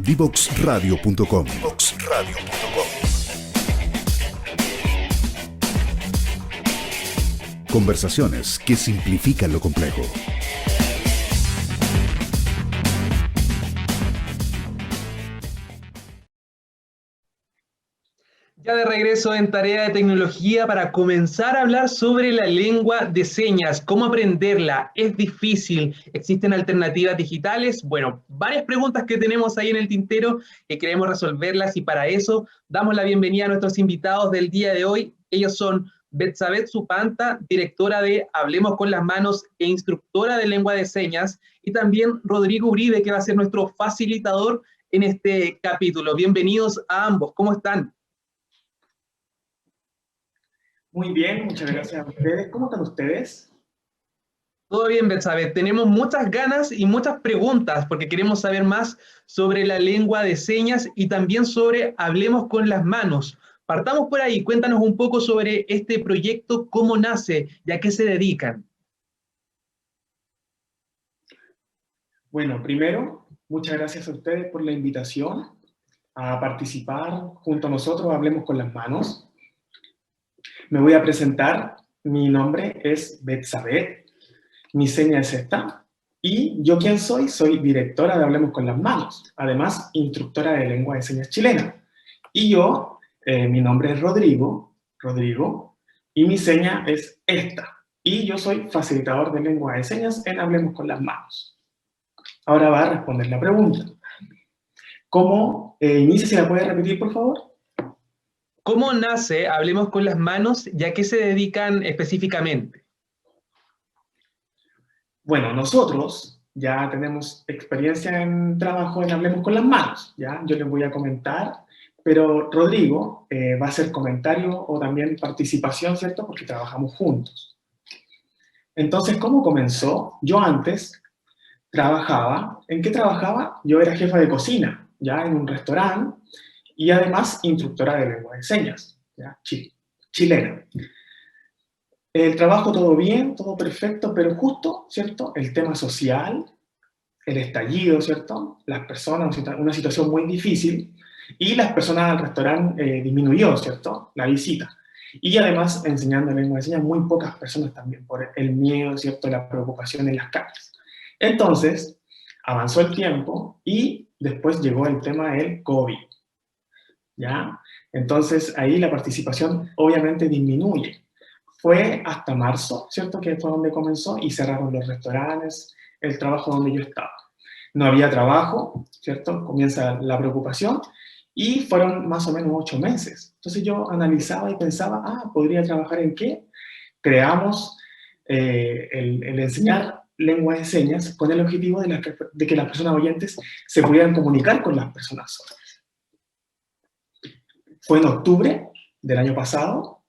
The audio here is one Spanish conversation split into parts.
Divoxradio.com. Conversaciones que simplifican lo complejo. Ya de regreso en Tarea de Tecnología para comenzar a hablar sobre la lengua de señas, cómo aprenderla, es difícil, existen alternativas digitales. Bueno, varias preguntas que tenemos ahí en el tintero que queremos resolverlas y para eso damos la bienvenida a nuestros invitados del día de hoy. Ellos son Betsabeth Supanta, directora de Hablemos con las Manos e instructora de lengua de señas, y también Rodrigo Uribe, que va a ser nuestro facilitador en este capítulo. Bienvenidos a ambos, ¿cómo están? Muy bien, muchas gracias a ustedes. ¿Cómo están ustedes? Todo bien, Betsabe. Tenemos muchas ganas y muchas preguntas porque queremos saber más sobre la lengua de señas y también sobre Hablemos con las Manos. Partamos por ahí, cuéntanos un poco sobre este proyecto, cómo nace y a qué se dedican. Bueno, primero, muchas gracias a ustedes por la invitación a participar junto a nosotros, Hablemos con las Manos. Me voy a presentar, mi nombre es Betsabeth, mi seña es esta, y yo quién soy, soy directora de Hablemos con las Manos, además instructora de lengua de señas chilena. Y yo, mi nombre es Rodrigo, y mi seña es esta, y yo soy facilitador de lengua de señas en Hablemos con las Manos. Ahora va a responder la pregunta. ¿Cómo inicia? ¿Se la puede repetir, por favor? ¿Cómo nace Hablemos con las Manos y a qué se dedican específicamente? Bueno, nosotros ya tenemos experiencia en trabajo en Hablemos con las Manos, ¿ya? Yo les voy a comentar, pero Rodrigo va a hacer comentario o también participación, ¿cierto? Porque trabajamos juntos. Entonces, ¿cómo comenzó? Yo antes trabajaba, ¿en qué trabajaba? Yo era jefa de cocina, ya en un restaurante, y además instructora de lengua de señas, ¿ya? Chilena. El trabajo todo bien, todo perfecto, pero justo, ¿cierto? El tema social, el estallido, ¿cierto? Las personas, una situación muy difícil, y las personas al restaurante disminuyó, ¿cierto? La visita. Y además, enseñando lengua de señas, muy pocas personas también, por el miedo, ¿cierto? La preocupación en las calles. Entonces, avanzó el tiempo y después llegó el tema del COVID, ¿ya? Entonces, ahí la participación obviamente disminuye. Fue hasta marzo, ¿cierto? Que fue donde comenzó y cerraron los restaurantes, el trabajo donde yo estaba. No había trabajo, ¿cierto? Comienza la preocupación y fueron más o menos 8 meses. Entonces yo analizaba y pensaba, ¿podría trabajar en qué? Creamos el enseñar lengua de señas con el objetivo de que las personas oyentes se pudieran comunicar con las personas sordas. Fue en octubre del año pasado,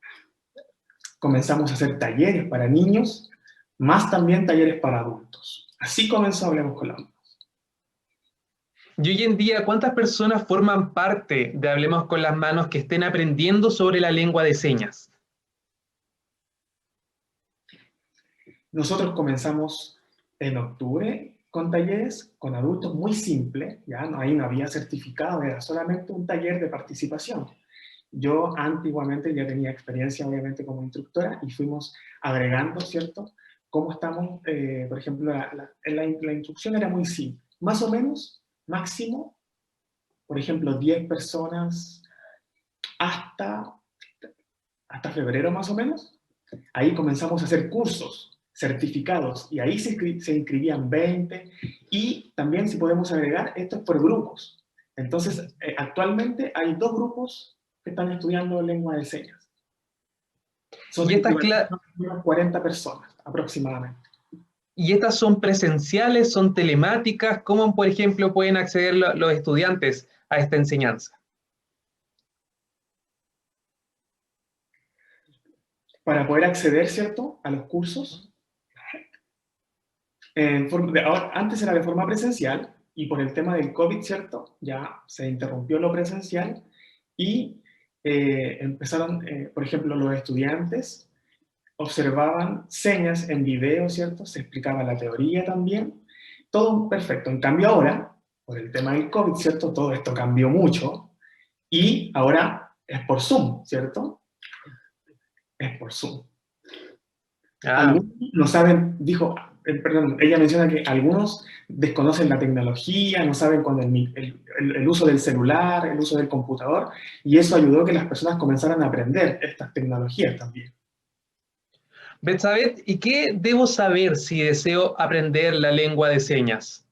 comenzamos a hacer talleres para niños, más también talleres para adultos. Así comenzó Hablemos con las Manos. Y hoy en día, ¿cuántas personas forman parte de Hablemos con las Manos que estén aprendiendo sobre la lengua de señas? Nosotros comenzamos en octubre con talleres con adultos muy simple, ya ahí no había certificado, era solamente un taller de participación. Yo antiguamente ya tenía experiencia obviamente como instructora y fuimos agregando, ¿cierto? Cómo estamos, por ejemplo, la instrucción era muy simple, más o menos, máximo, por ejemplo, 10 personas hasta febrero más o menos. Ahí comenzamos a hacer cursos, certificados, y ahí se inscribían 20, y también si podemos agregar, esto es por grupos. Entonces, actualmente hay 2 grupos que están estudiando lengua de señas. Son Y estas, unas 40 personas aproximadamente. ¿Y estas son presenciales, son telemáticas? ¿Cómo, por ejemplo, pueden acceder los estudiantes a esta enseñanza? Para poder acceder, ¿cierto?, a los cursos, antes era de forma presencial, y por el tema del COVID, ¿cierto?, ya se interrumpió lo presencial, y empezaron, por ejemplo, los estudiantes observaban señas en video, ¿cierto? Se explicaba la teoría también, todo perfecto. En cambio ahora, por el tema del COVID, ¿cierto? Todo esto cambió mucho y ahora es por Zoom, ¿cierto? Es por Zoom. Algunos no saben, perdón, ella menciona que algunos desconocen la tecnología, no saben cuándo el uso del celular, el uso del computador, y eso ayudó a que las personas comenzaran a aprender estas tecnologías también. Betsabeth, ¿y qué debo saber si deseo aprender la lengua de señas?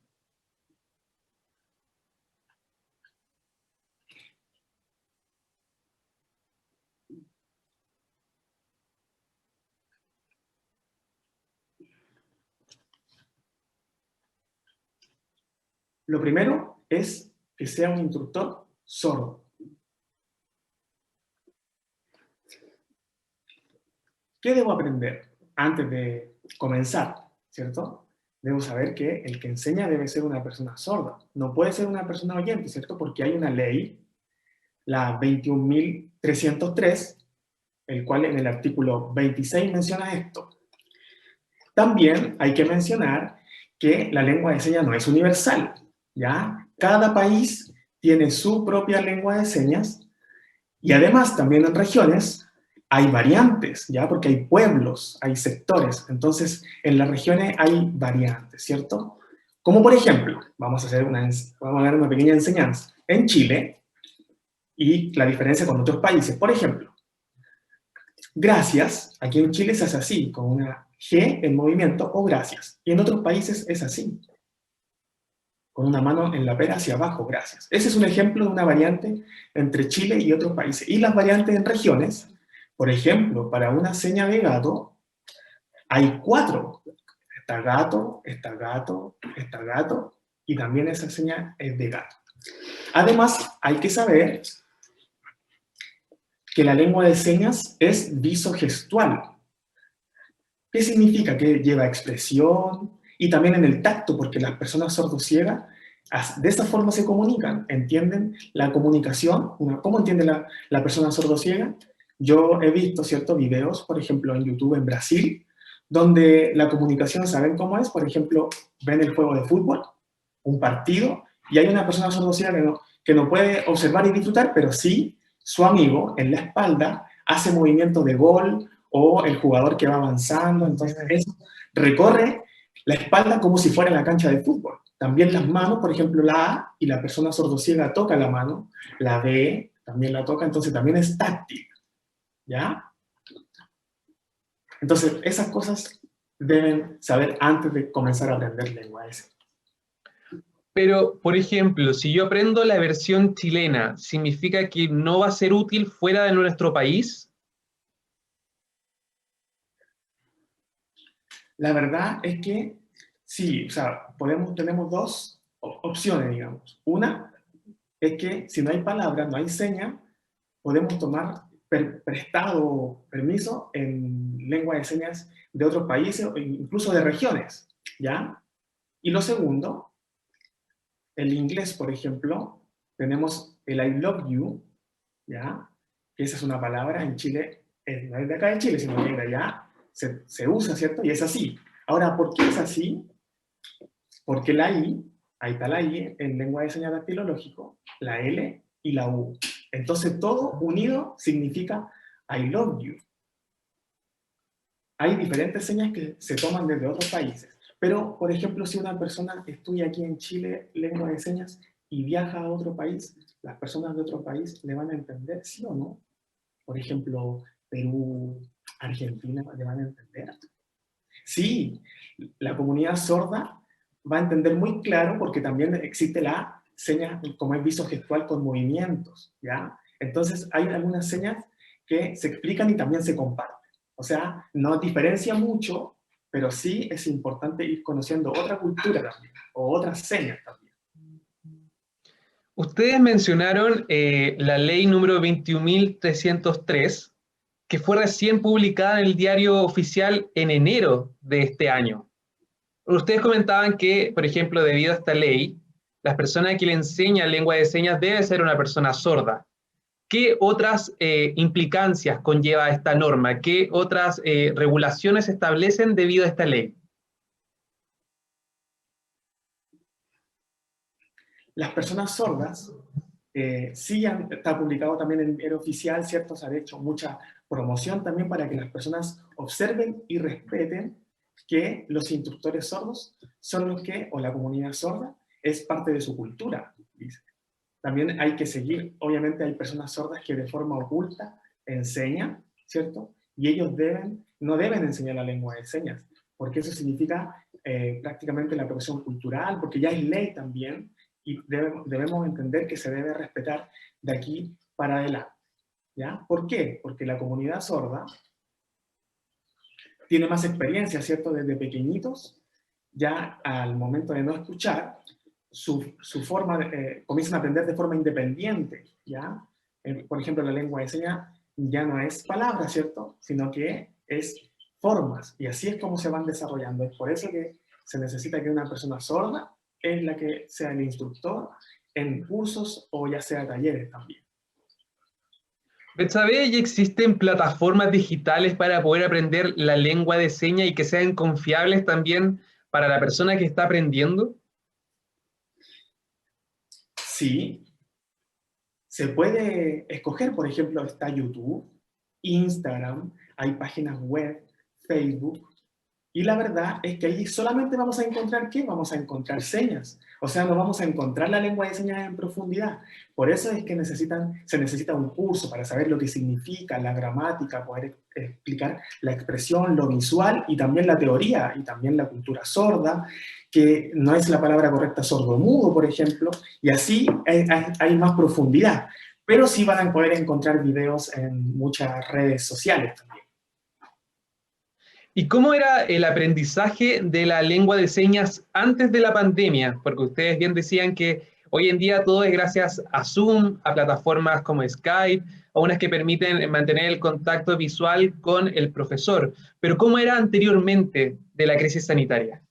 Lo primero es que sea un instructor sordo. ¿Qué debo aprender antes de comenzar, cierto? Debo saber que el que enseña debe ser una persona sorda. No puede ser una persona oyente, ¿cierto? Porque hay una ley, la 21.303, el cual en el artículo 26 menciona esto. También hay que mencionar que la lengua de señas no es universal, ¿ya? Cada país tiene su propia lengua de señas y además también en regiones hay variantes, ¿ya? Porque hay pueblos, hay sectores, entonces en las regiones hay variantes, ¿cierto? Como por ejemplo, vamos a dar una pequeña enseñanza. En Chile, y la diferencia con otros países, por ejemplo, gracias, aquí en Chile se hace así, con una G en movimiento o gracias, y en otros países es así, con una mano en la pera hacia abajo, gracias. Ese es un ejemplo de una variante entre Chile y otros países. Y las variantes en regiones, por ejemplo, para una seña de gato, hay 4. Está gato, está gato, está gato, y también esa seña es de gato. Además, hay que saber que la lengua de señas es visogestual. ¿Qué significa? Que lleva expresión y también en el tacto, porque las personas sordociegas de esa forma se comunican, entienden la comunicación. ¿Cómo entiende la persona sordociega? Yo he visto ciertos videos, por ejemplo, en YouTube en Brasil, donde la comunicación, ¿saben cómo es? Por ejemplo, ven el juego de fútbol, un partido, y hay una persona sordociega que no puede observar y disfrutar, pero sí su amigo en la espalda hace movimiento de gol o el jugador que va avanzando, entonces eso recorre la espalda como si fuera en la cancha de fútbol. También las manos, por ejemplo, la A, y la persona sordociega toca la mano, la B también la toca, entonces también es táctil, ¿ya? Entonces, esas cosas deben saber antes de comenzar a aprender lengua esa. Pero, por ejemplo, si yo aprendo la versión chilena, ¿significa que no va a ser útil fuera de nuestro país? La verdad es que sí, o sea, tenemos dos opciones, digamos. Una es que si no hay palabras, no hay señas, podemos tomar prestado permiso en lengua de señas de otros países o incluso de regiones, ¿ya? Y lo segundo, el inglés, por ejemplo, tenemos el I love you, ¿ya? Que esa es una palabra en Chile, no es de acá de Chile, sino que de allá se usa, ¿cierto? Y es así. Ahora, ¿por qué es así? Porque la I, ahí está la I en lengua de señas dactilológico, la L y la U. Entonces todo unido significa I love you. Hay diferentes señas que se toman desde otros países. Pero, por ejemplo, si una persona estudia aquí en Chile lengua de señas y viaja a otro país, las personas de otro país le van a entender, ¿sí o no? Por ejemplo, Perú, Argentina, le van a entender. Sí, la comunidad sorda va a entender muy claro porque también existe la seña, como es visogestual, con movimientos, ¿ya? Entonces hay algunas señas que se explican y también se comparten. O sea, no diferencia mucho, pero sí es importante ir conociendo otra cultura también, o otras señas también. Ustedes mencionaron la ley número 21.303, que fue recién publicada en el diario oficial en enero de este año. Ustedes comentaban que, por ejemplo, debido a esta ley, la persona que le enseña lengua de señas debe ser una persona sorda. ¿Qué otras implicancias conlleva esta norma? ¿Qué otras regulaciones se establecen debido a esta ley? las personas sordas, está publicado también en el oficial, ¿cierto? Se ha hecho mucha promoción también para que las personas observen y respeten que los instructores sordos son los que, o la comunidad sorda, es parte de su cultura, dice. También hay que seguir, obviamente hay personas sordas que de forma oculta enseñan, ¿cierto? Y ellos no deben enseñar la lengua de señas, porque eso significa prácticamente la apropiación cultural, porque ya es ley también, y debemos entender que se debe respetar de aquí para adelante, ¿ya? ¿Por qué? Porque la comunidad sorda tiene más experiencia, ¿cierto? Desde pequeñitos, ya al momento de no escuchar, su forma, comienzan a aprender de forma independiente, ¿ya? Por ejemplo, la lengua de señas ya no es palabra, ¿cierto? Sino que es formas, y así es como se van desarrollando. Es por eso que se necesita que una persona sorda es la que sea el instructor en cursos o ya sea talleres también. Betsabe, ¿ya existen plataformas digitales para poder aprender la lengua de señas y que sean confiables también para la persona que está aprendiendo? Sí, se puede escoger, por ejemplo, está YouTube, Instagram, hay páginas web, Facebook, y la verdad es que allí solamente vamos a encontrar, ¿qué? Vamos a encontrar señas. O sea, no vamos a encontrar la lengua de señas en profundidad. Por eso es que se necesita un curso para saber lo que significa, la gramática, poder explicar la expresión, lo visual y también la teoría y también la cultura sorda, que no es la palabra correcta sordo-mudo, por ejemplo, y así hay más profundidad. Pero sí van a poder encontrar videos en muchas redes sociales también. ¿Y cómo era el aprendizaje de la lengua de señas antes de la pandemia? Porque ustedes bien decían que hoy en día todo es gracias a Zoom, a plataformas como Skype, a unas que permiten mantener el contacto visual con el profesor. Pero ¿cómo era anteriormente de la crisis sanitaria?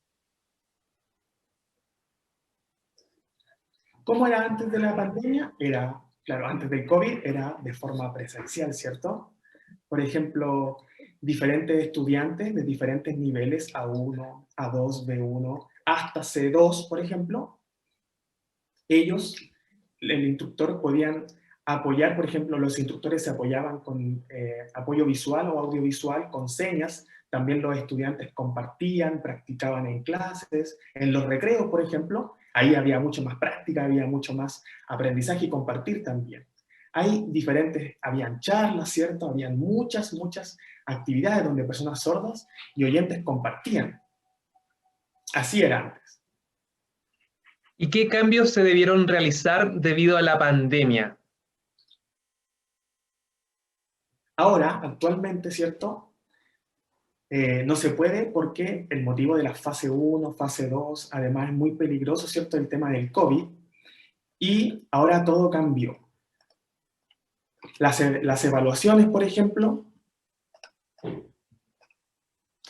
¿Cómo era antes de la pandemia? Era, claro, antes del COVID era de forma presencial, ¿cierto? Por ejemplo, diferentes estudiantes de diferentes niveles, A1, A2, B1, hasta C2, por ejemplo, ellos, el instructor podían apoyar, por ejemplo, los instructores se apoyaban con apoyo visual o audiovisual, con señas, también los estudiantes compartían, practicaban en clases, en los recreos, por ejemplo, ahí había mucho más práctica, había mucho más aprendizaje y compartir también. Habían charlas, ¿cierto? Habían muchas actividades donde personas sordas y oyentes compartían. Así era antes. ¿Y qué cambios se debieron realizar debido a la pandemia? Ahora, actualmente, ¿cierto? No se puede porque el motivo de la fase 1, fase 2, además es muy peligroso, ¿cierto? El tema del COVID. Y ahora todo cambió. Las evaluaciones, por ejemplo,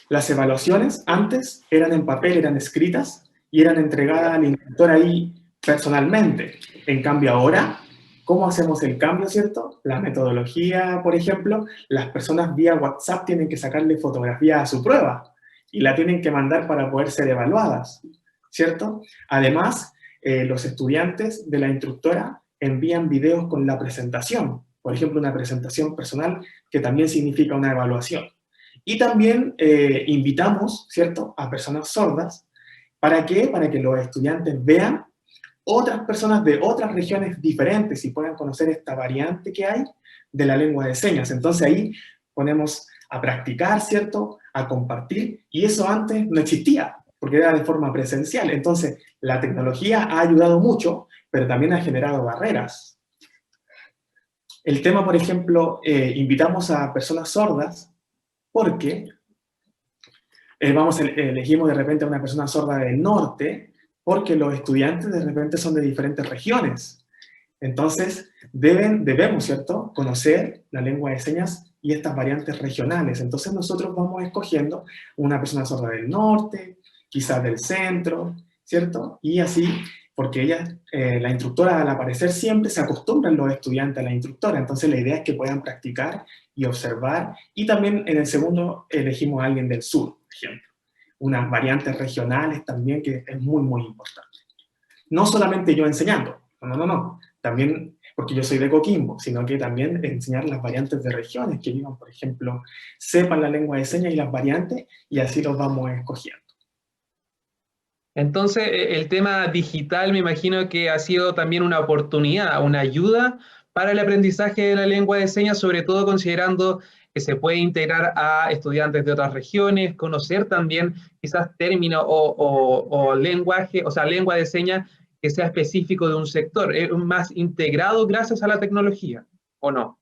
las evaluaciones antes eran en papel, eran escritas y eran entregadas al instructor ahí personalmente. En cambio ahora, ¿cómo hacemos el cambio, cierto? La metodología, por ejemplo, las personas vía WhatsApp tienen que sacarle fotografía a su prueba y la tienen que mandar para poder ser evaluadas, ¿cierto? Además, los estudiantes de la instructora envían videos con la presentación, por ejemplo, una presentación personal que también significa una evaluación. Y también invitamos, ¿cierto?, a personas sordas. ¿Para qué? Para que los estudiantes vean otras personas de otras regiones diferentes y puedan conocer esta variante que hay de la lengua de señas. Entonces ahí ponemos a practicar, ¿cierto?, a compartir, y eso antes no existía, porque era de forma presencial. Entonces la tecnología ha ayudado mucho, pero también ha generado barreras. El tema, por ejemplo, invitamos a personas sordas porque elegimos de repente a una persona sorda del norte porque los estudiantes de repente son de diferentes regiones. Entonces, debemos, ¿cierto?, conocer la lengua de señas y estas variantes regionales. Entonces nosotros vamos escogiendo una persona sorda del norte, quizás del centro, ¿cierto? Y así, porque la instructora al aparecer siempre se acostumbran los estudiantes a la instructora, entonces la idea es que puedan practicar y observar, y también en el segundo elegimos a alguien del sur, por ejemplo. Unas variantes regionales también que es muy importante. No solamente yo enseñando, no. También, porque yo soy de Coquimbo, sino que también enseñar las variantes de regiones, que vivan, por ejemplo, sepan la lengua de señas y las variantes, y así los vamos escogiendo. Entonces, el tema digital me imagino que ha sido también una oportunidad, una ayuda para el aprendizaje de la lengua de señas, sobre todo considerando que se puede integrar a estudiantes de otras regiones, conocer también quizás términos o lenguaje, o sea, lengua de señas que sea específico de un sector, es más integrado gracias a la tecnología, ¿o no?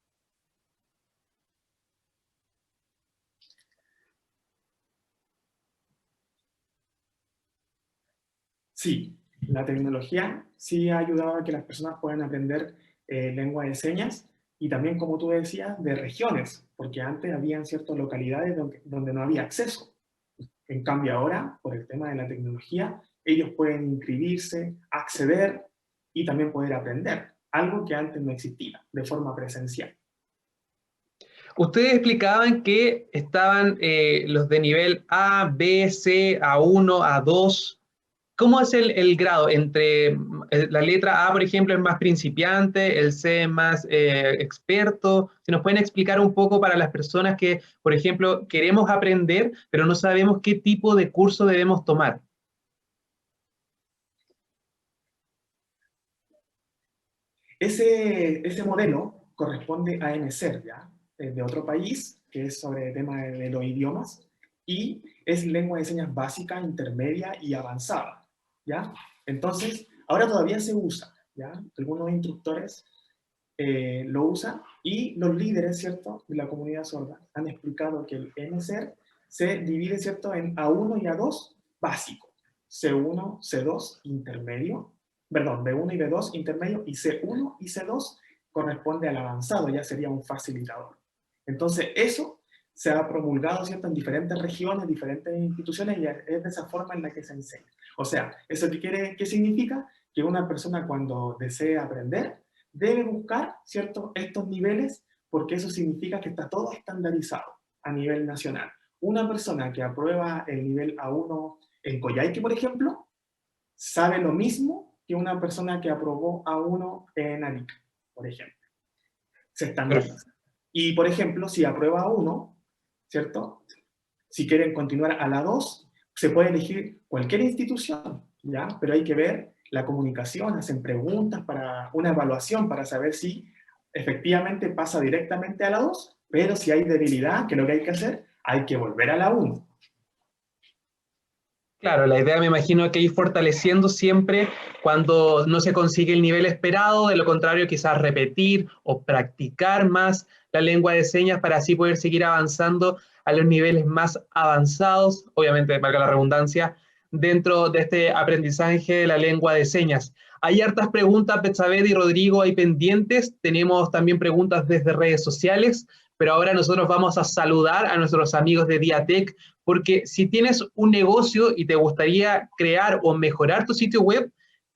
Sí, la tecnología sí ha ayudado a que las personas puedan aprender lengua de señas y también, como tú decías, de regiones, porque antes habían ciertas localidades donde no había acceso. En cambio ahora, por el tema de la tecnología, ellos pueden inscribirse, acceder y también poder aprender, algo que antes no existía de forma presencial. Ustedes explicaban que estaban los de nivel A, B, C, A1, A2. ¿Cómo es el grado entre la letra A, por ejemplo, es más principiante, el C es más experto? Si nos pueden explicar un poco para las personas que, por ejemplo, queremos aprender, pero no sabemos qué tipo de curso debemos tomar. Ese modelo corresponde a ENSER, ¿ya? De otro país, que es sobre el tema de los idiomas, y es lengua de señas básica, intermedia y avanzada, ¿ya? Entonces, ahora todavía se usa, ¿ya? Algunos instructores lo usan, y los líderes, ¿cierto?, de la comunidad sorda han explicado que el ENSER se divide, ¿cierto?, en A1 y A2 básico, C1, C2 intermedio, perdón, B1 y B2 intermedio, y C1 y C2 corresponde al avanzado, ya sería un facilitador. Entonces, eso se ha promulgado, ¿cierto?, en diferentes regiones, diferentes instituciones, y es de esa forma en la que se enseña. O sea, ¿eso qué significa? Que una persona, cuando desee aprender, debe buscar, ¿cierto?, estos niveles, porque eso significa que está todo estandarizado a nivel nacional. Una persona que aprueba el nivel A1 en Coyhaique, por ejemplo, sabe lo mismo que una persona que aprobó A1 en Arica, por ejemplo. Se estandariza. Y, por ejemplo, si aprueba A1, ¿cierto?, si quieren continuar a la 2, se puede elegir cualquier institución, ¿ya? Pero hay que ver la comunicación, hacen preguntas para una evaluación para saber si efectivamente pasa directamente a la 2, pero si hay debilidad, que es lo que hay que hacer, hay que volver a la 1. Claro, la idea me imagino que ir fortaleciendo siempre cuando no se consigue el nivel esperado, de lo contrario quizás repetir o practicar más la lengua de señas para así poder seguir avanzando a los niveles más avanzados, obviamente, valga la redundancia, dentro de este aprendizaje de la lengua de señas. Hay hartas preguntas, Betsabé y Rodrigo, hay pendientes, tenemos también preguntas desde redes sociales, pero ahora nosotros vamos a saludar a nuestros amigos de Diatec, porque si tienes un negocio y te gustaría crear o mejorar tu sitio web,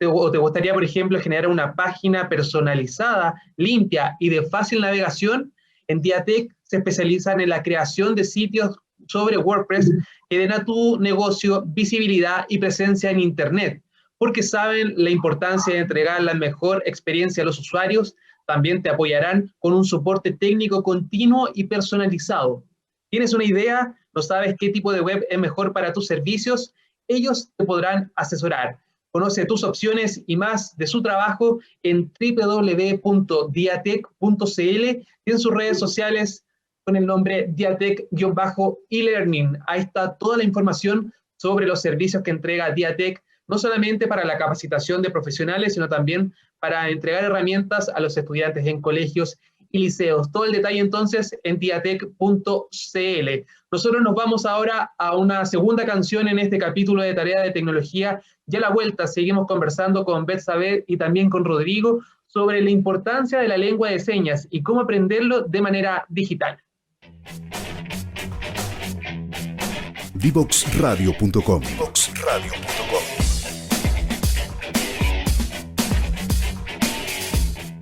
o te gustaría, por ejemplo, generar una página personalizada, limpia y de fácil navegación, en Diatec se especializan en la creación de sitios sobre WordPress que den a tu negocio visibilidad y presencia en Internet, porque saben la importancia de entregar la mejor experiencia a los usuarios. También te apoyarán con un soporte técnico continuo y personalizado. ¿Tienes una idea? ¿No sabes qué tipo de web es mejor para tus servicios? Ellos te podrán asesorar. Conoce tus opciones y más de su trabajo en www.diatec.cl y en sus redes sociales con el nombre Diatec-eLearning. Ahí está toda la información sobre los servicios que entrega Diatec, no solamente para la capacitación de profesionales, sino también para entregar herramientas a los estudiantes en colegios y liceos. Todo el detalle entonces en diatec.cl. Nosotros nos vamos ahora a una segunda canción en este capítulo de Tarea de Tecnología. Ya a la vuelta seguimos conversando con Betsabé y también con Rodrigo sobre la importancia de la lengua de señas y cómo aprenderlo de manera digital. Divoxradio.com.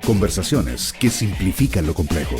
Conversaciones que simplifican lo complejo.